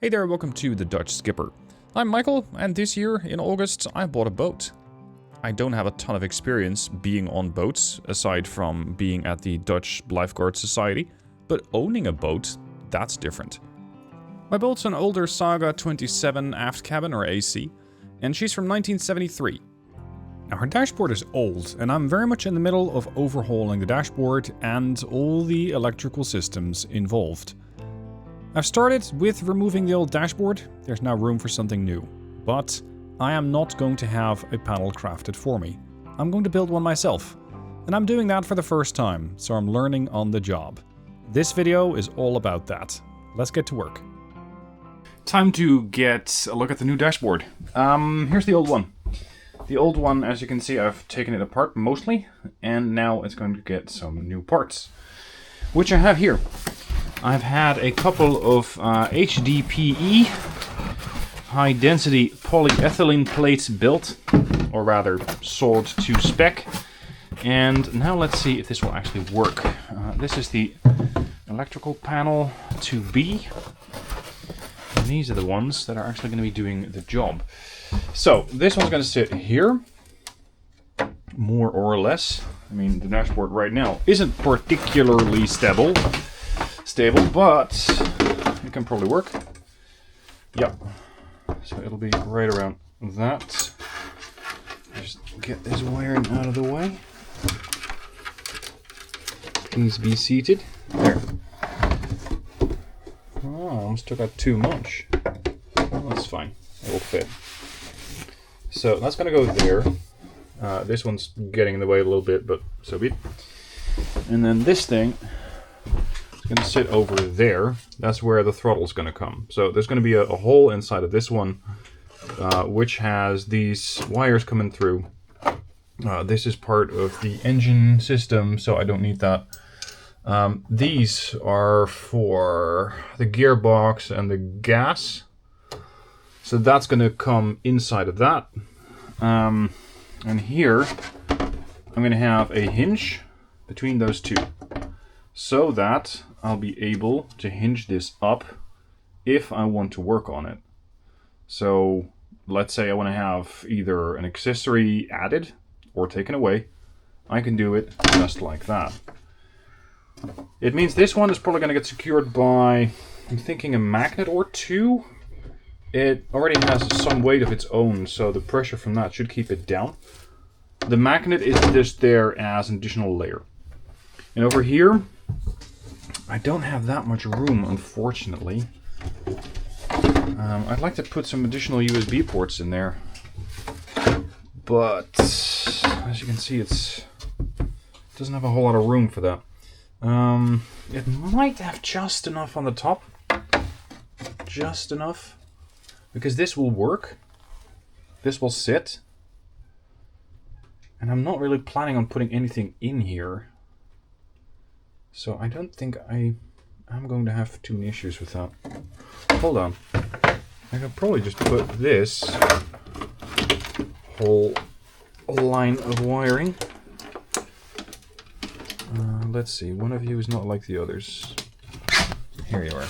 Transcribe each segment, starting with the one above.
Hey there, welcome to The Dutch Skipper. I'm Michael, and this year, in August, I bought a boat. I don't have a ton of experience being on boats, aside from being at the Dutch Lifeguard Society, but owning a boat, that's different. My boat's an older Saga 27 aft cabin, or AC, and she's from 1973. Now, her dashboard is old, and I'm very much in the middle of overhauling the dashboard and all the electrical systems involved. I've started with removing the old dashboard. There's now room for something new. But I am not going to have a panel crafted for me. I'm going to build one myself. And I'm doing that for the first time, so I'm learning on the job. This video is all about that. Let's get to work. Time to get a look at the new dashboard. Here's the old one. The old one, as you can see, I've taken it apart mostly, and now it's going to get some new parts, which I have here. I've had a couple of HDPE high-density polyethylene plates built, or rather sawed to spec. And now let's see if this will actually work. This is the electrical panel 2B. And these are the ones that are actually going to be doing the job. So this one's going to sit here, more or less. I mean, the dashboard right now isn't particularly stable, but it can probably work. Yep. So it'll be right around that. Just get this wiring out of the way. Please be seated. There. Oh, I almost took out too much. Well, that's fine. It will fit. So that's going to go there. This one's getting in the way a little bit, but so be it. And then this thing going to sit over there. That's where the throttle's going to come. So there's going to be a hole inside of this one, which has these wires coming through. This is part of the engine system, so I don't need that. These are for the gearbox and the gas. So that's going to come inside of that. And here, I'm going to have a hinge between those two, so that I'll be able to hinge this up if I want to work on it. So let's say I want to have either an accessory added or taken away. I can do it just like that. It means this one is probably going to get secured by, I'm thinking, a magnet or two. It already has some weight of its own, so the pressure from that should keep it down. The magnet is just there as an additional layer. And over here, I don't have that much room, unfortunately. I'd like to put some additional USB ports in there, but as you can see, it doesn't have a whole lot of room for that. It might have just enough on the top, just enough, because this will work. This will sit, and I'm not really planning on putting anything in here. So I don't think I'm going to have too many issues with that. Hold on. I could probably just put this whole line of wiring. Let's see. One of you is not like the others. Here you are.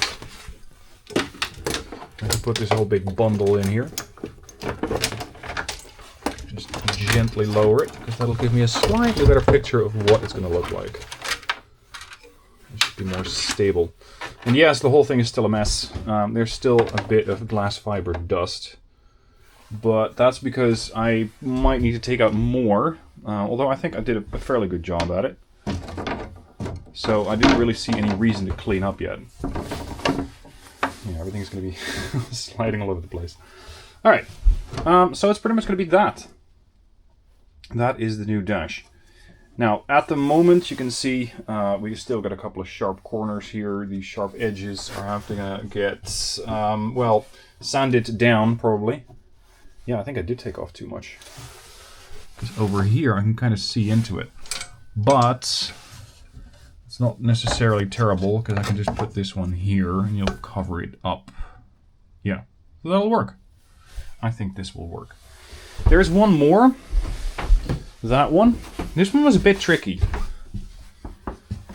I can put this whole big bundle in here. Just gently lower it, because that'll give me a slightly better picture of what it's going to look like. Be more stable. And yes, the whole thing is still a mess. There's still a bit of glass fiber dust, but that's because I might need to take out more, although I think I did a fairly good job at it. So I didn't really see any reason to clean up yet. Yeah, everything's going to be sliding all over the place. Alright, so it's pretty much going to be that. That is the new dash. Now, at the moment, you can see we still got a couple of sharp corners here. These sharp edges are having to get, well, sanded down, probably. Yeah, I think I did take off too much. 'Cause over here, I can kind of see into it. But it's not necessarily terrible, because I can just put this one here, and you'll cover it up. Yeah, so that'll work. I think this will work. There's one more. That one. This one was a bit tricky,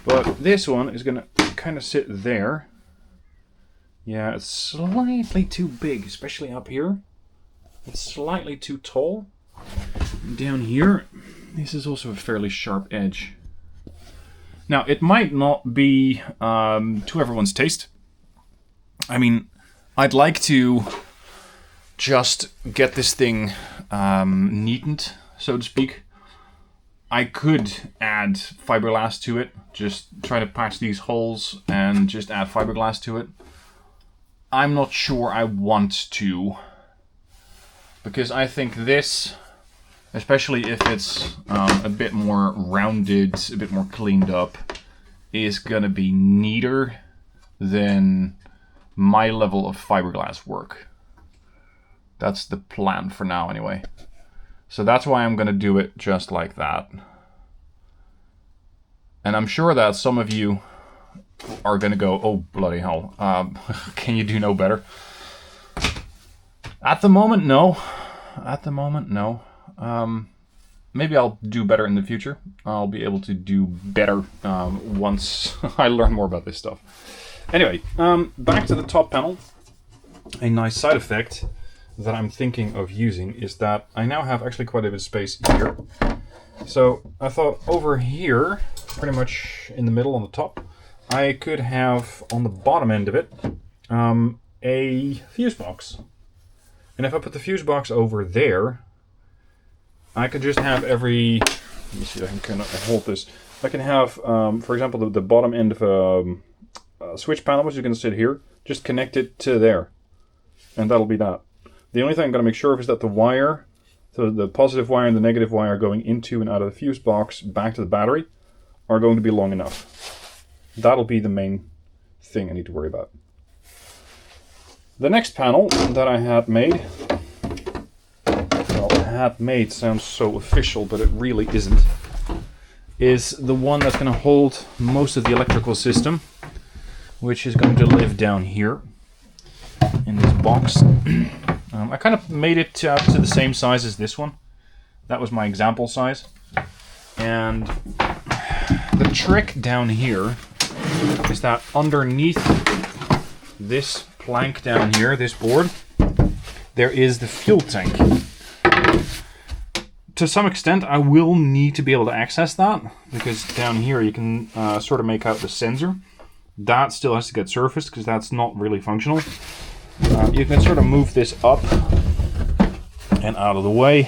but this one is going to kind of sit there. Yeah, it's slightly too big, especially up here. It's slightly too tall. And down here, this is also a fairly sharp edge. Now, it might not be to everyone's taste. I mean, I'd like to just get this thing neatened, so to speak. I could add fiberglass to it, just try to patch these holes and just add fiberglass to it. I'm not sure I want to, because I think this, especially if it's a bit more rounded, a bit more cleaned up, is gonna be neater than my level of fiberglass work. That's the plan for now anyway. So that's why I'm gonna do it just like that. And I'm sure that some of you are gonna go, oh bloody hell, can you do no better? At the moment, no. At the moment, no. Maybe I'll do better in the future. I'll be able to do better once I learn more about this stuff. Anyway, back to the top panel. A nice side effect that I'm thinking of using is that I now have actually quite a bit of space here. So I thought over here, pretty much in the middle on the top, I could have on the bottom end of it a fuse box. And if I put the fuse box over there, I could just have every, let me see if I can hold this. I can have, for example, the bottom end of a switch panel, which is going to sit here, just connect it to there. And that'll be that. The only thing I'm going to make sure of is that the wire, so the positive wire and the negative wire going into and out of the fuse box back to the battery, are going to be long enough. That'll be the main thing I need to worry about. The next panel that I had made, well, had made sounds so official, but it really isn't, is the one that's going to hold most of the electrical system, which is going to live down here in this box. I kind of made it to the same size as this one. That was my example size. And the trick down here is that underneath this plank down here, this board, there is the fuel tank. To some extent, I will need to be able to access that, because down here you can sort of make out the sensor. That still has to get surfaced, because that's not really functional. You can sort of move this up and out of the way,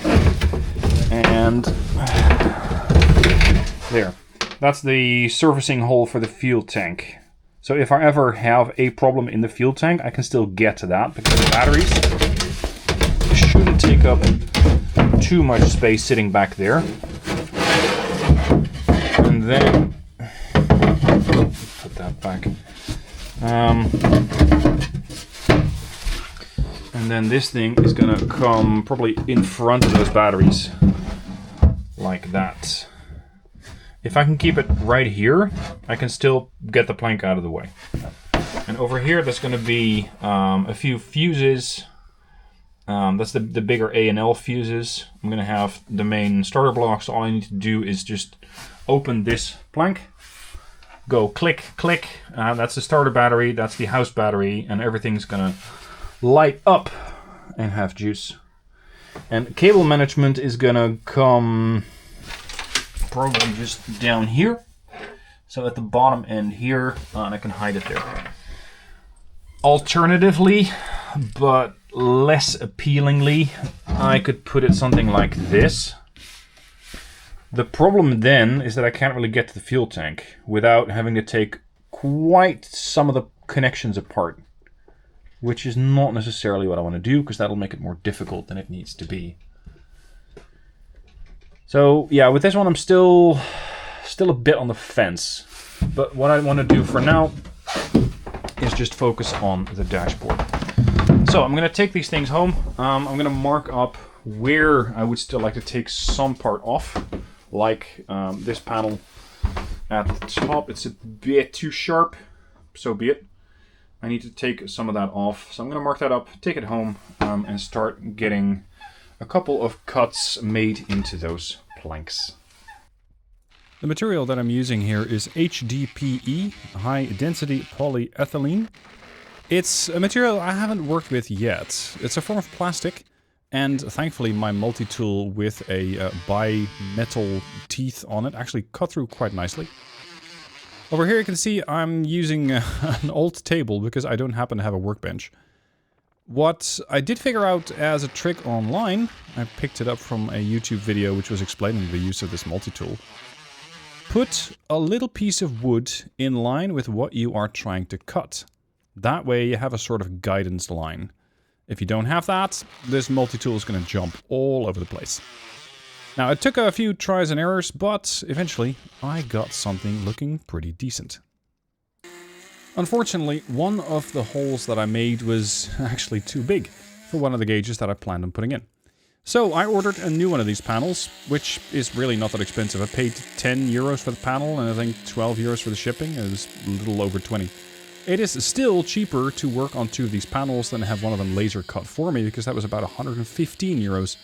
and there. That's the surfacing hole for the fuel tank. So if I ever have a problem in the fuel tank, I can still get to that, because the batteries shouldn't take up too much space sitting back there. And then put that back. And then this thing is gonna come probably in front of those batteries, like that. If I can keep it right here, I can still get the plank out of the way. And over here, there's gonna be a few fuses. That's the bigger A and L fuses. I'm gonna have the main starter blocks. All I need to do is just open this plank, go click, click. That's the starter battery, that's the house battery, and everything's gonna light up and have juice. And cable management is gonna come probably just down here. So at the bottom end here, and I can hide it there. Alternatively, but less appealingly, I could put it something like this. The problem then is that I can't really get to the fuel tank without having to take quite some of the connections apart, which is not necessarily what I want to do, because that'll make it more difficult than it needs to be. So yeah, with this one I'm still a bit on the fence, but what I want to do for now is just focus on the dashboard. So I'm going to take these things home. I'm going to mark up where I would still like to take some part off, like this panel at the top. It's a bit too sharp, so be it. I need to take some of that off. So I'm going to mark that up, take it home, and start getting a couple of cuts made into those planks. The material that I'm using here is HDPE, high density polyethylene. It's a material I haven't worked with yet. It's a form of plastic, and thankfully my multi-tool with a bi-metal teeth on it actually cut through quite nicely. Over here you can see I'm using an old table because I don't happen to have a workbench. What I did figure out as a trick online, I picked it up from a YouTube video which was explaining the use of this multi-tool. Put a little piece of wood in line with what you are trying to cut. That way you have a sort of guidance line. If you don't have that, this multi-tool is going to jump all over the place. Now, it took a few tries and errors, but eventually I got something looking pretty decent. Unfortunately, one of the holes that I made was actually too big for one of the gauges that I planned on putting in. So I ordered a new one of these panels, which is really not that expensive. I paid 10 euros for the panel and I think 12 euros for the shipping. It was a little over 20. It is still cheaper to work on two of these panels than have one of them laser cut for me, because that was about 115 euros.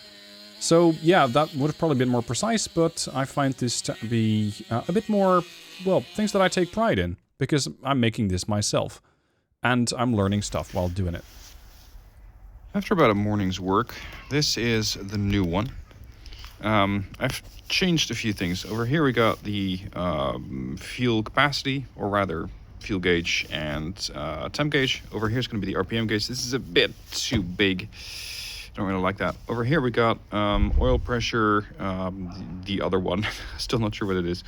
So yeah, that would have probably been more precise, but I find this to be a bit more, well, things that I take pride in, because I'm making this myself, and I'm learning stuff while doing it. After about a morning's work, this is the new one. I've changed a few things. Over here we got the fuel capacity, or rather fuel gauge and temp gauge. Over here is going to be the RPM gauge. This is a bit too big. Don't really like that. Over here we got oil pressure, the other one, still not sure what it is.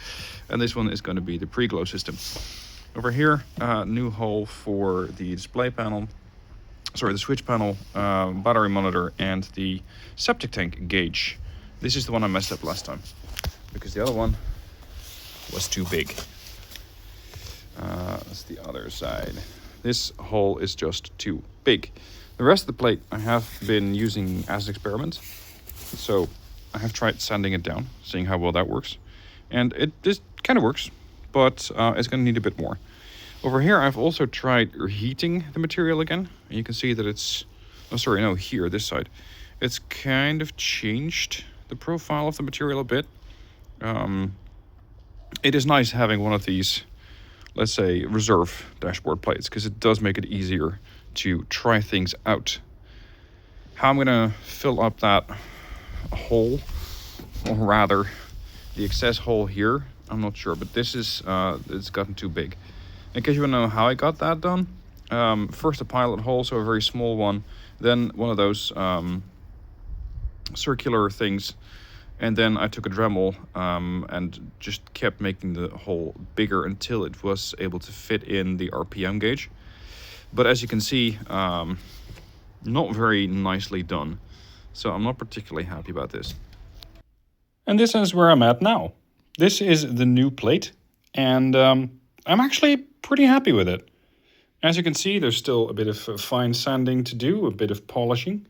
And this one is going to be the pre-glow system. Over here, new hole for the display panel, sorry, the switch panel, battery monitor, and the septic tank gauge. This is the one I messed up last time, because the other one was too big. That's the other side. This hole is just too big. The rest of the plate I have been using as an experiment. So I have tried sanding it down, seeing how well that works. And it just kind of works, but it's going to need a bit more. Over here I've also tried heating the material again. And you can see that it's, oh sorry, no, here, this side. It's kind of changed the profile of the material a bit. It is nice having one of these, let's say, reserve dashboard plates, because it does make it easier to try things out. How I'm gonna fill up that hole, or rather the excess hole here, I'm not sure, but this is it's gotten too big. In case you want to know how I got that done, first a pilot hole, so a very small one, then one of those circular things, and then I took a Dremel and just kept making the hole bigger until it was able to fit in the RPM gauge. But as you can see, not very nicely done. So I'm not particularly happy about this. And this is where I'm at now. This is the new plate, and I'm actually pretty happy with it. As you can see, there's still a bit of fine sanding to do, a bit of polishing.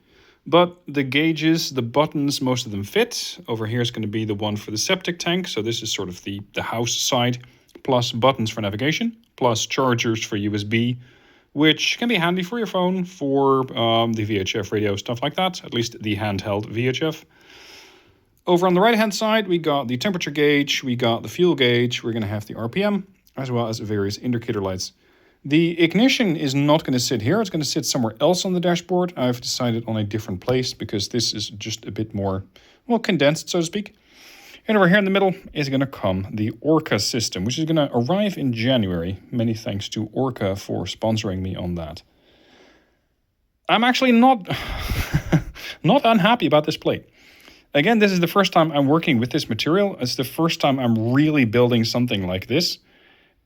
But the gauges, the buttons, most of them fit. Over here is going to be the one for the septic tank. So this is sort of the house side, plus buttons for navigation, plus chargers for USB, which can be handy for your phone, for the VHF radio, stuff like that, at least the handheld VHF. Over on the right-hand side, we got the temperature gauge, we got the fuel gauge, we're going to have the RPM, as well as various indicator lights. The ignition is not going to sit here, it's going to sit somewhere else on the dashboard. I've decided on a different place, because this is just a bit more, well, condensed, so to speak. And over here in the middle is going to come the Orca system, which is going to arrive in January. Many thanks to Orca for sponsoring me on that. I'm actually not unhappy about this plate. Again, this is the first time I'm working with this material. It's the first time I'm really building something like this.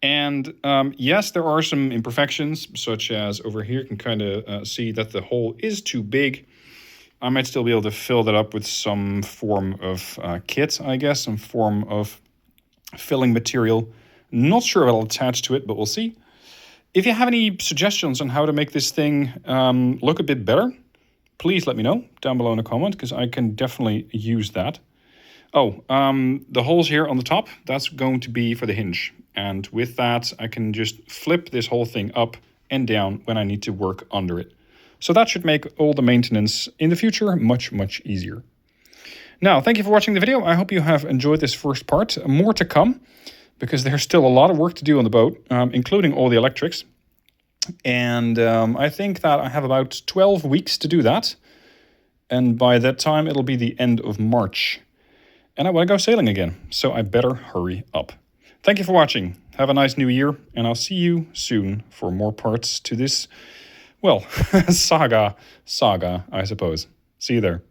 And yes, there are some imperfections, such as over here you can kind of see that the hole is too big. I might still be able to fill that up with some form of kit, I guess, some form of filling material. Not sure if I'll attach to it, but we'll see. If you have any suggestions on how to make this thing look a bit better, please let me know down below in a comment, because I can definitely use that. Oh, the holes here on the top, that's going to be for the hinge. And with that, I can just flip this whole thing up and down when I need to work under it. So that should make all the maintenance in the future much, much easier. Now, thank you for watching the video. I hope you have enjoyed this first part. More to come, because there's still a lot of work to do on the boat, including all the electrics. And I think that I have about 12 weeks to do that. And by that time, it'll be the end of March. And I want to go sailing again, so I better hurry up. Thank you for watching. Have a nice new year, and I'll see you soon for more parts to this, well, saga, I suppose. See you there.